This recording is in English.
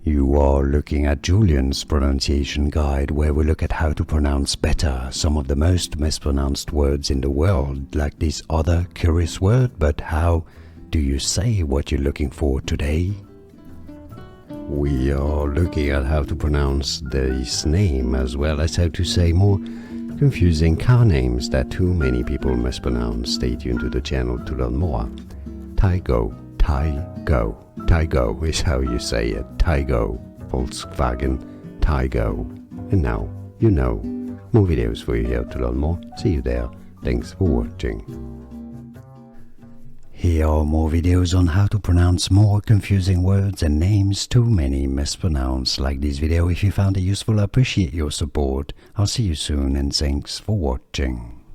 You are looking at Julian's pronunciation guide, where we look at how to pronounce better some of the most mispronounced words in the world, like this other curious word. But how do you say what you're looking for today? We are looking at how to pronounce this name, as well as how to say more confusing car names that too many people mispronounce. Stay tuned to the channel to learn more. Taigo, Taigo. Taigo is how you say it. Taigo, Volkswagen, Taigo. And now you know. More videos for you here to learn more. See you there. Thanks for watching. Here are more videos on how to pronounce more confusing words and names too many mispronounce. Like this video if you found it useful. I appreciate your support. I'll see you soon and thanks for watching.